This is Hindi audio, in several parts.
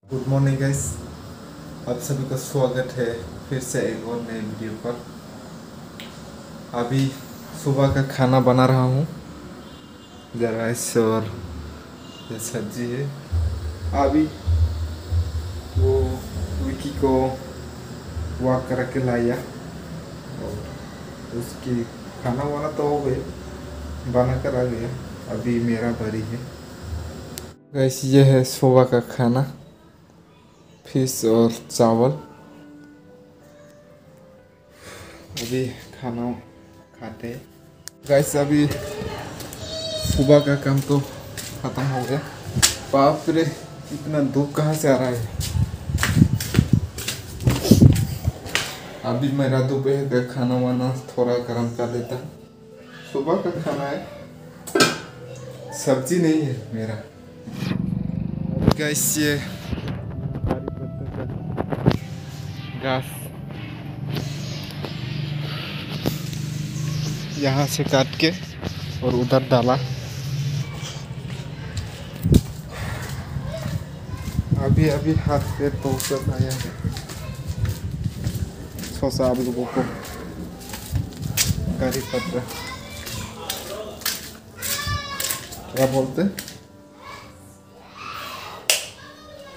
Good morning guys. आप सभी का स्वागत है फिर से एक और नए वीडियो पर। अभी सुबह का खाना बना रहा हूँ। राइस और ये सब्जी है। अभी वो विकी को वॉक करा के लाया और उसकी खाना वाना तो हो गया, बना कर आ गया। अभी मेरा बारी है। गाइस ये है सुबह का खाना, फिश और चावल। अभी खाना खाते हैं गाइस। अभी सुबह का काम तो ख़त्म हो गया। बाप रे, इतना धूप कहाँ से आ रहा है। अभी मेरा दोपहर का खाना वाना थोड़ा गर्म कर लेता। सुबह का खाना है, सब्जी नहीं है मेरा। गाइस ये घास यहाँ से काट के और उधर डाला। अभी हाथ पैर तो ऊपर आया है। सोचा आप लोगों को करी पत्ता क्या बोलते।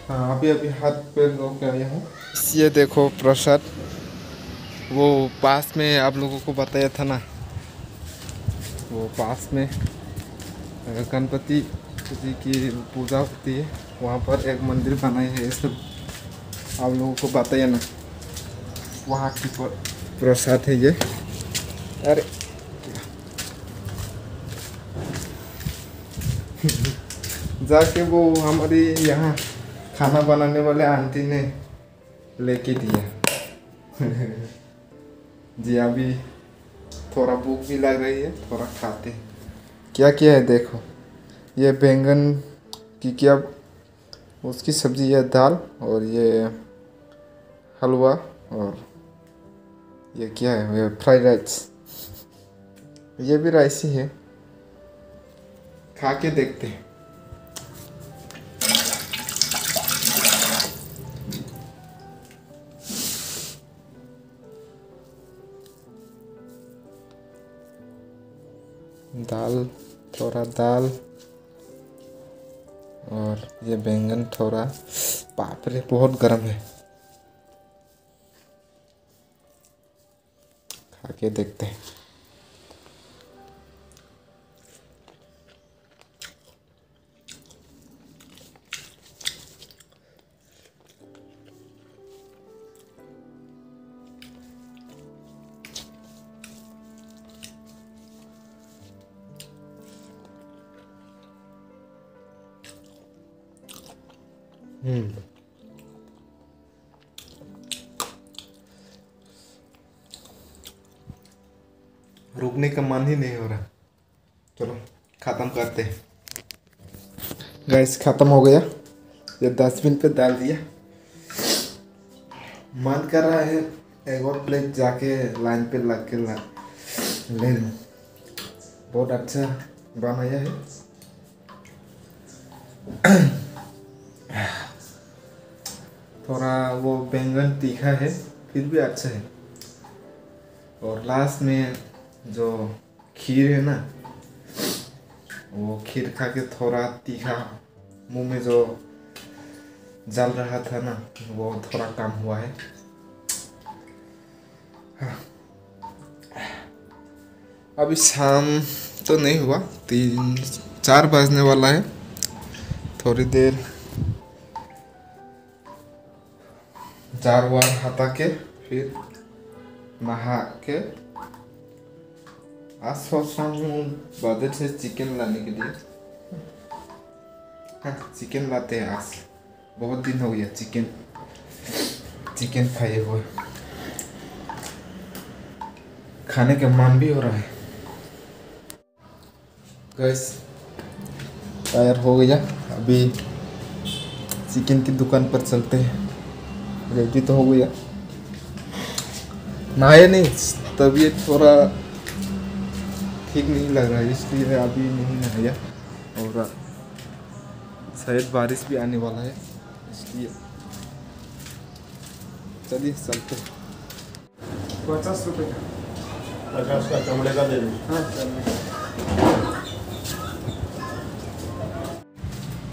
हाँ, अभी हाथ पैर धो के आया हूँ। ये देखो प्रसाद, वो पास में आप लोगों को बताया था ना, वो पास में गणपति जी की पूजा होती है। वहाँ पर एक मंदिर बनाए है, सब आप लोगों को बताया ना। वहाँ की प्रसाद है ये। अरे जाके वो हमारी यहाँ खाना बनाने वाले आंटी ने लेके दिया। जी अभी थोड़ा भूख भी लग रही है, थोड़ा खाते हैं। क्या क्या है देखो, ये बैंगन की क्या उसकी सब्जी, है दाल, और ये हलवा, और ये क्या है, ये फ्राइड राइस। ये भी राइस ही है। खा के देखते हैं। दाल, थोड़ा दाल, और ये बैंगन थोड़ा। बाप रे बहुत गर्म है। खा के देखते हैं। रुकने का मन ही नहीं हो रहा। चलो ख़त्म करते हैं। गैस ख़त्म हो गया। ये डस्टबिन पे डाल दिया। मन कर रहा है एक और प्लेट जाके लाइन पे लग के ले लूँ। बहुत अच्छा बनाया है। थोड़ा वो बैंगन तीखा है, फिर भी अच्छा है। और लास्ट में जो खीर है ना, वो खीर खा के थोड़ा तीखा मुंह में जो जल रहा था ना, वो थोड़ा कम हुआ है। हाँ। अभी शाम तो नहीं हुआ, 3-4 बजने वाला है। थोड़ी देर जार वार हटा के फिर नहा के आज सोच रहा हूँ बाजार से चिकन लाने के लिए। हाँ, चिकन लाते हैं आज। बहुत दिन हो गया चिकन खाए हुए। खाने का मन भी हो रहा है। गैस तैयार हो गया। अभी चिकन की दुकान पर चलते हैं। रेडी तो हो गया। नहाया नहीं, तबीयत थोड़ा ठीक नहीं लग रहा है, इसलिए अभी नहीं नहाया। और शायद बारिश भी आने वाला है, इसलिए चलिए चलते। 50 रुपये का 50 का चमड़े का दे दो। हाँ चलिए।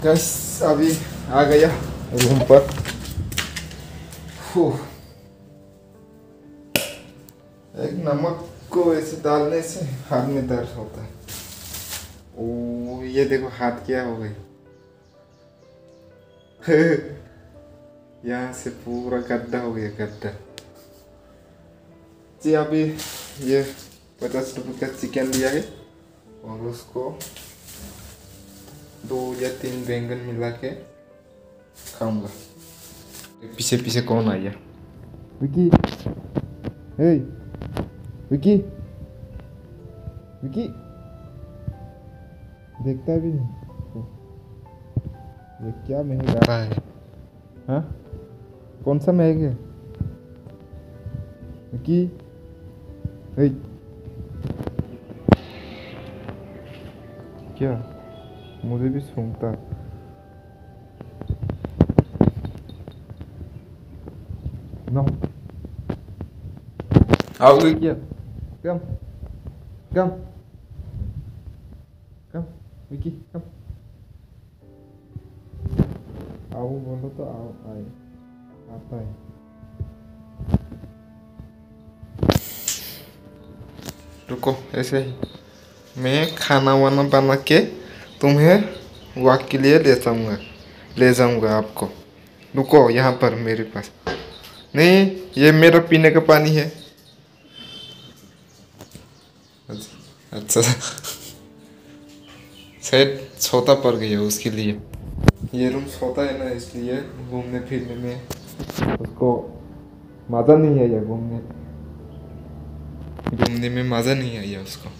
गैस अभी आ गया रूम पर। एक नमक को ऐसे डालने से हाथ में दर्द होता है। ओ ये देखो हाथ क्या हो गई। यहाँ से पूरा गड्ढा हो गया, गड्ढा। जी अभी ये 50 रुपये का चिकन लिया है और उसको 2 या 3 बैंगन मिला के खाऊंगा। पीछे पीछे कौन आया? विकी, हे विकी, विकी देखता भी नहीं। ये क्या महक आ रहा है? हाँ कौन सा महक है? विकी, हे क्या मुझे भी सूंघता। No. आओगे क्या? कम कम कम विकी कम। आओ बोलो तो आओ, आए आता है। रुको ऐसे ही मैं खाना वाना बना के तुम्हें वॉक के लिए ले जाऊंगा आपको। रुको यहाँ पर मेरे पास। नहीं ये मेरा पीने का पानी है। अच्छा शायद छोटा पड़ गया उसके लिए। ये रूम छोटा है ना, इसलिए घूमने फिरने में उसको मज़ा नहीं आया। घूमने में मज़ा नहीं आया उसको।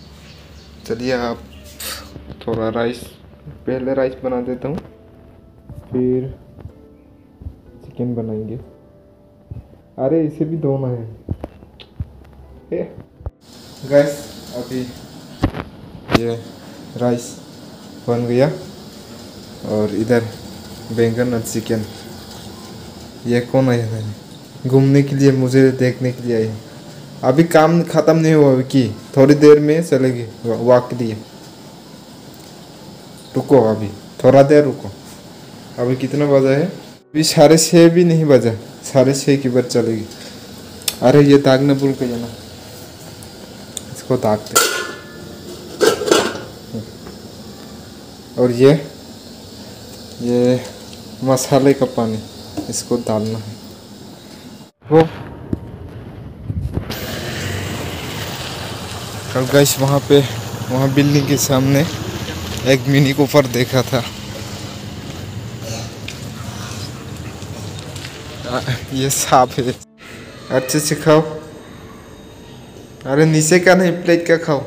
चलिए आप थोड़ा राइस, पहले राइस बना देता हूँ फिर चिकन बनाएंगे। अरे इसे भी धोना है। गैस अभी ये राइस बन गया और इधर बैंगन और चिकन। ये कौन आया है? घूमने के लिए, मुझे देखने के लिए आए। अभी काम ख़त्म नहीं हुआ कि थोड़ी देर में चलेगी वॉक के लिए। रुको अभी थोड़ा देर रुको। अभी कितना बजा है? अभी 6:30 भी नहीं बजा, 6:30 की बार चलेगी। अरे ये दागना भूल गया ना, इसको दागते। और ये मसाले का पानी इसको डालना है। वो कल गैस वहाँ बिल्डिंग के सामने एक मिनी कूपर देखा था। ये सांप है। अच्छे से खाओ। अरे नीचे का नहीं, प्लेट का खाओ।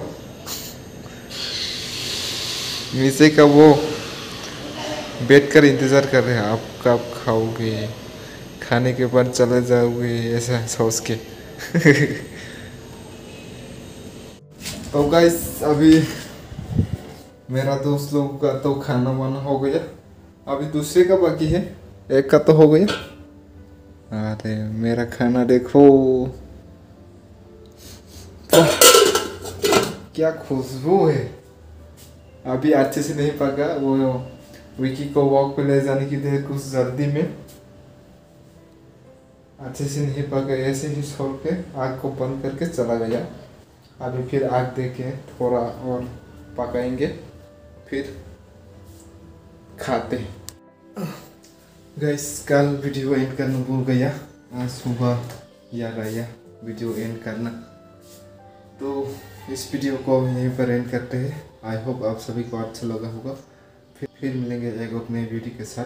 नीचे का वो बैठ कर इंतज़ार कर रहे हैं आप कब खाओगे, खाने के बाद चले जाओगे ऐसा सोच के। तो गाइस अभी मेरा दोस्त लोगों का तो खाना वाना हो गया। अभी दूसरे का बाकी है, एक का तो हो गया। अरे मेरा खाना देखो तो क्या खुशबू है। अभी अच्छे से नहीं पका। वो विकी को वॉक पे ले जाने की थी कुछ जल्दी में, अच्छे से नहीं पका। ऐसे ही छोड़ के आग को बंद करके चला गया। अभी फिर आग दे के थोड़ा और पकाएंगे फिर खाते हैं। गाइस कल वीडियो एंड करना भूल गया, आज सुबह याद आया वीडियो एंड करना, तो इस वीडियो को यहीं पर एंड करते हैं। आई होप आप सभी को अच्छा लगा होगा। फिर मिलेंगे एक और नई वीडियो के साथ।